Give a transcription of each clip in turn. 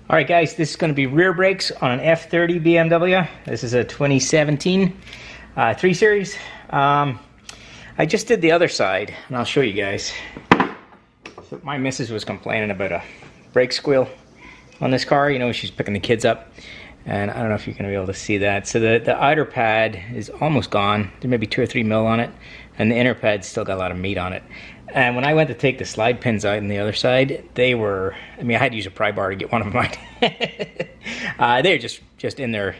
Alright guys, this is going to be rear brakes on an F30 BMW. This is a 2017 3 Series. I just did the other side, and I'll show you guys. So my missus was complaining about a brake squeal on this car. You know, she's picking the kids up. And I don't know if you're going to be able to see that. So the outer pad is almost gone. There may be 2 or 3 mil on it. And the inner pad's still got a lot of meat on it. And when I went to take the slide pins out on the other side, they were, I mean, I had to use a pry bar to get one of them out. They were just in there,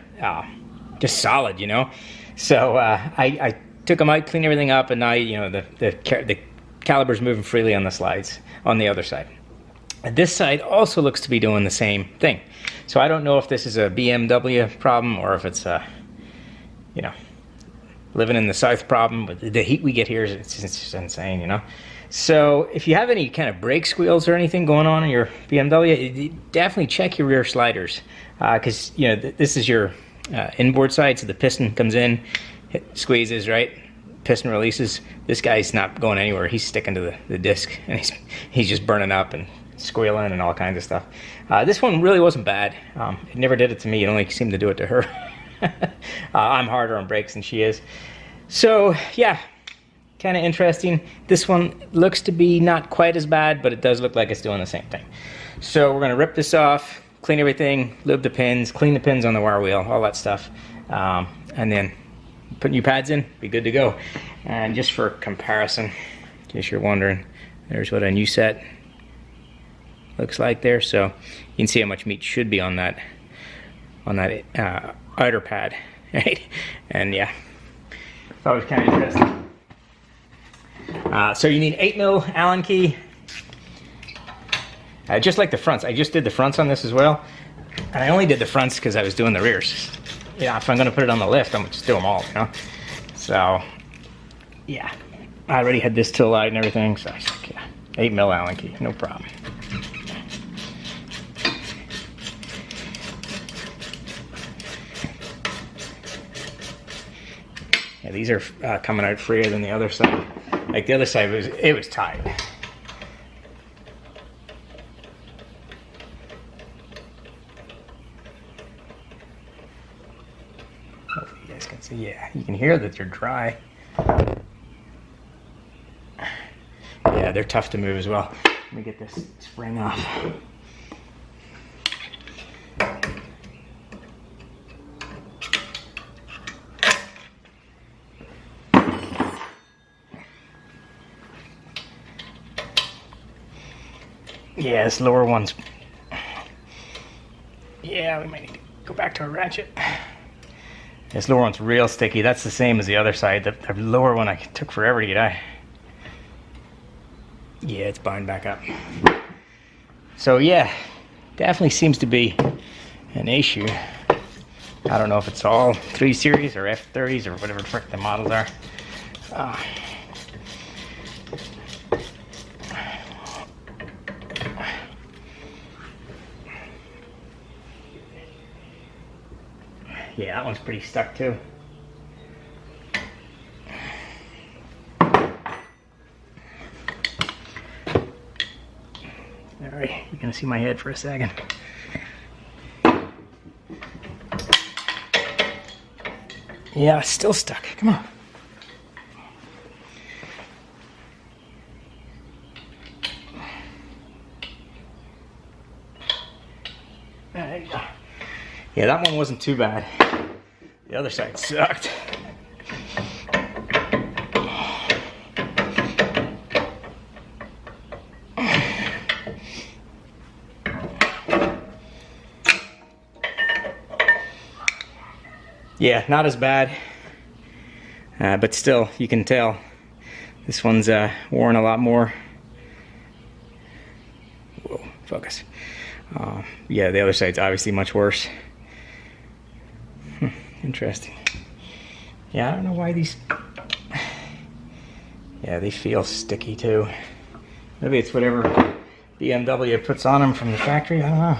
just solid, you know. So I took them out, cleaned everything up, and now, you know, the caliper's moving freely on the slides on the other side. And this side also looks to be doing the same thing. So I don't know if this is a BMW problem or if it's a, you know, living in the South problem. But the heat we get here, it's just insane, you know. So if you have any kind of brake squeals or anything going on in your BMW, definitely check your rear sliders. Because, you know, this is your inboard side, so the piston comes in, squeezes, right? Piston releases. This guy's not going anywhere. He's sticking to the disc, and he's just burning up and squealing and all kinds of stuff. This one really wasn't bad. It never did it to me. It only seemed to do it to her. I'm harder on brakes than she is. So yeah, kind of interesting. This one looks to be not quite as bad, but it does look like it's doing the same thing. So we're going to rip this off, clean everything, lube the pins, clean the pins on the wire wheel, all that stuff, and then put new pads in, be good to go. And just for comparison, in case you're wondering, there's what a new set looks like there. So you can see how much meat should be on that outer pad, right? And yeah, that was kind of interesting. So you need 8 mil Allen key, just like the fronts. I just did the fronts on this as well, and I only did the fronts because I was doing the rears. Yeah, if I'm going to put it on the lift, I'm going to just do them all, you know. So yeah, I already had this till light and everything, so I was like, yeah, 8 mil Allen key, no problem. Yeah, these are coming out freer than the other side. Like the other side was tight. Hopefully you guys can see. Yeah, you can hear that they're dry. Yeah, they're tough to move as well. Let me get this spring off. Yeah, this lower one's... Yeah, we might need to go back to a ratchet. This lower one's real sticky. That's the same as the other side. The lower one I took forever to get out. Yeah, it's bound back up. So yeah, definitely seems to be an issue. I don't know if it's all 3 Series or F30s or whatever the frick the models are. Yeah, that one's pretty stuck too. Alright, you're gonna see my head for a second. Yeah, it's still stuck. Come on. There you go. Yeah, that one wasn't too bad. The other side sucked. Yeah, not as bad, but still, you can tell this one's worn a lot more. Whoa, focus. Yeah, the other side's obviously much worse. Interesting. Yeah, I don't know why these... Yeah, they feel sticky too. Maybe it's whatever BMW puts on them from the factory, I don't know.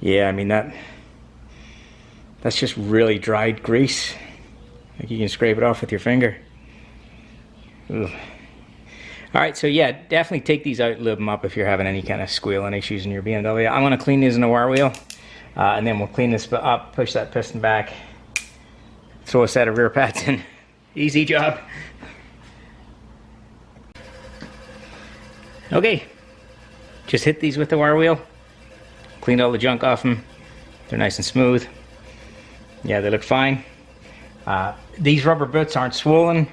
Yeah, I mean that's just really dried grease. Like you can scrape it off with your finger. Ugh. All right, so yeah, definitely take these out, lube them up if you're having any kind of squealing issues in your BMW. I'm gonna clean these in the wire wheel, and then we'll clean this up, push that piston back, throw a set of rear pads in. Easy job. Okay, just hit these with the wire wheel, cleaned all the junk off them. They're nice and smooth. Yeah, they look fine. These rubber boots aren't swollen.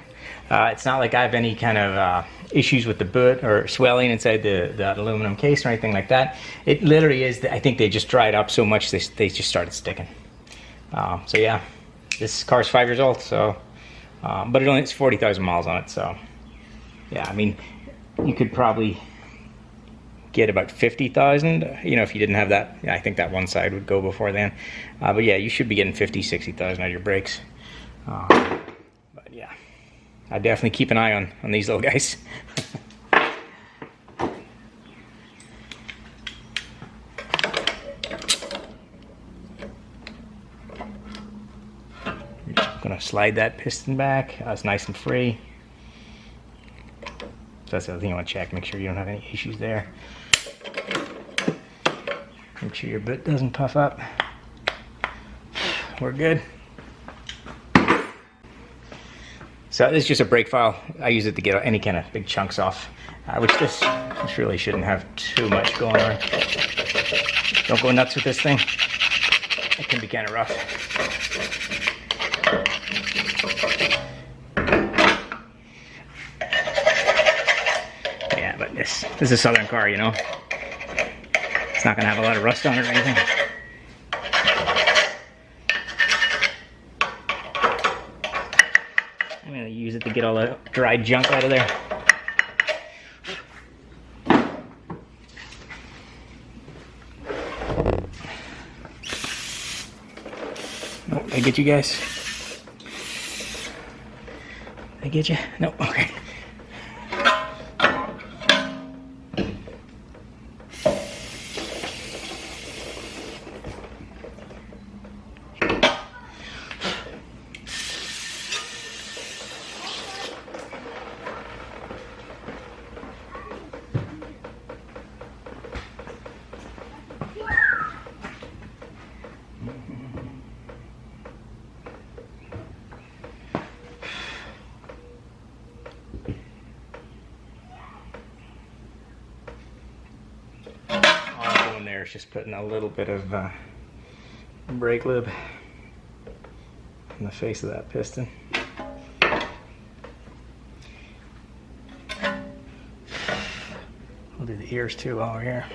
It's not like I have any kind of issues with the boot or swelling inside the aluminum case or anything like that. It literally is, I think they just dried up so much they just started sticking. So yeah, this car's 5 years old, so, but it's 40,000 miles on it, so yeah, I mean, you could probably get about 50,000, you know, if you didn't have that. I think that one side would go before then. But yeah, you should be getting 50, 60,000 out of your brakes. But yeah, I definitely keep an eye on these little guys. I'm gonna slide that piston back. It's nice and free. So that's the other thing you want to check. Make sure you don't have any issues there. Make sure your boot doesn't puff up. We're good. So this is just a brake file. I use it to get any kind of big chunks off, which this really shouldn't have too much going on. Don't go nuts with this thing. It can be kind of rough. Yeah, but this is a Southern car, you know. It's not gonna have a lot of rust on it or anything. I'm gonna use it to get all the dry junk out of there. Oh, did I get you guys? Did I get you? No, okay. There's just putting a little bit of brake lube in the face of that piston. We'll do the ears too while we're here.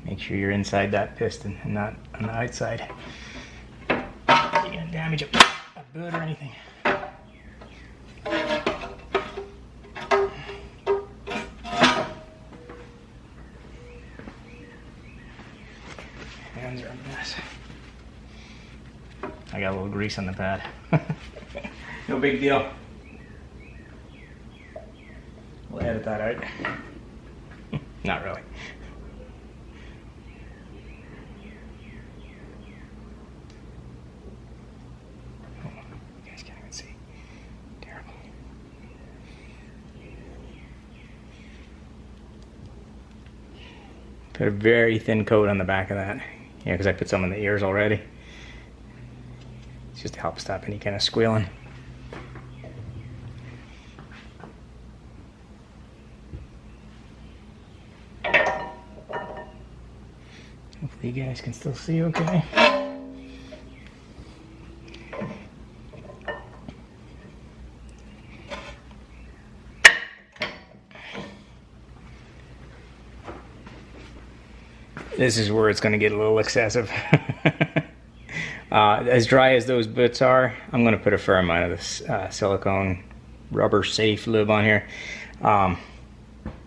Make sure you're inside that piston and not on the outside. You're gonna damage a boot or anything. Hands are a mess. I got a little grease on the pad. No big deal. We'll edit that out. Not really. Put a very thin coat on the back of that. Yeah, because I put some in the ears already. It's just to help stop any kind of squealing. Hopefully you guys can still see okay. This is where it's going to get a little excessive. As dry as those bits are, I'm going to put a fair amount of this silicone rubber safe lube on here, and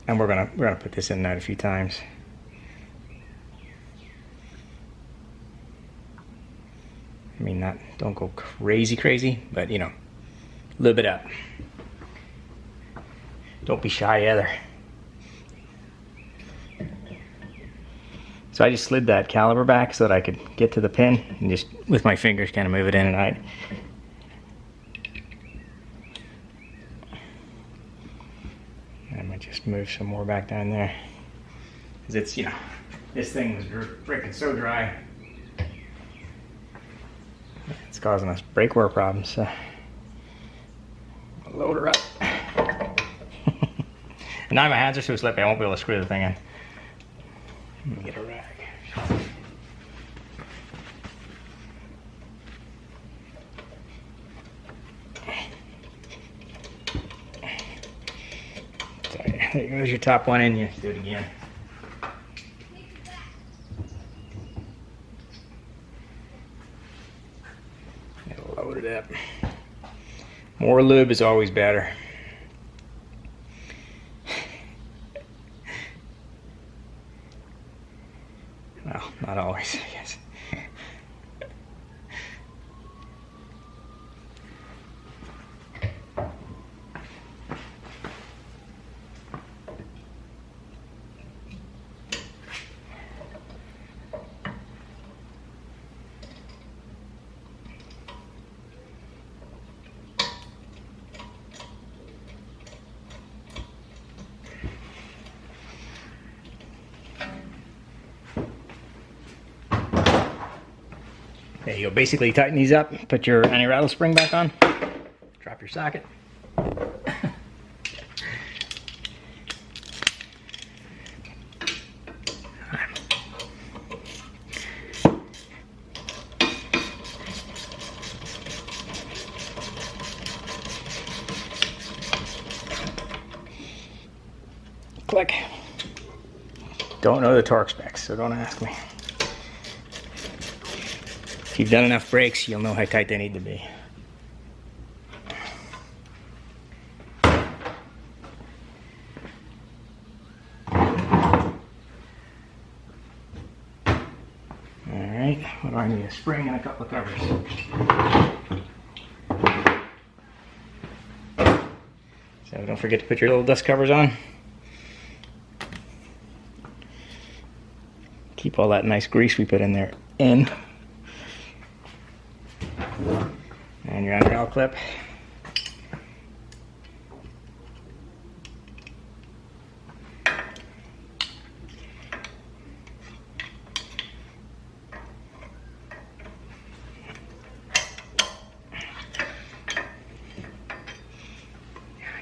we're gonna put this in and out a few times. I mean, don't go crazy, but you know, lube it up. Don't be shy either. So I just slid that caliper back so that I could get to the pin and just with my fingers kind of move it in and out. I might just move some more back down there, because it's, you know, this thing was freaking so dry. It's causing us brake wear problems. So I'll load her up. And now my hands are so slippy I won't be able to screw the thing in. Let me get a rag. Sorry, there goes your top one in. You do it again. Load it up. More lube is always better. Well, not always, I guess. There you go. Basically tighten these up, put your anti-rattle spring back on, drop your socket. Click. Don't know the torque specs, so don't ask me. If you've done enough brakes, you'll know how tight they need to be. Alright, what do I need? A spring and a couple of covers. So don't forget to put your little dust covers on. Keep all that nice grease we put in there in. And your anti-rattle clip.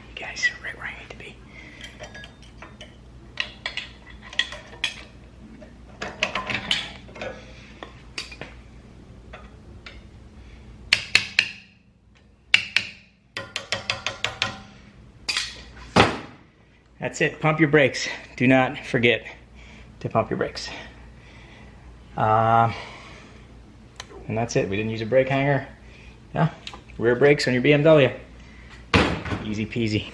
You guys are right where I need to be. That's it. Pump your brakes. Do not forget to pump your brakes. And that's it. We didn't use a brake hanger. Yeah, rear brakes on your BMW. Easy peasy.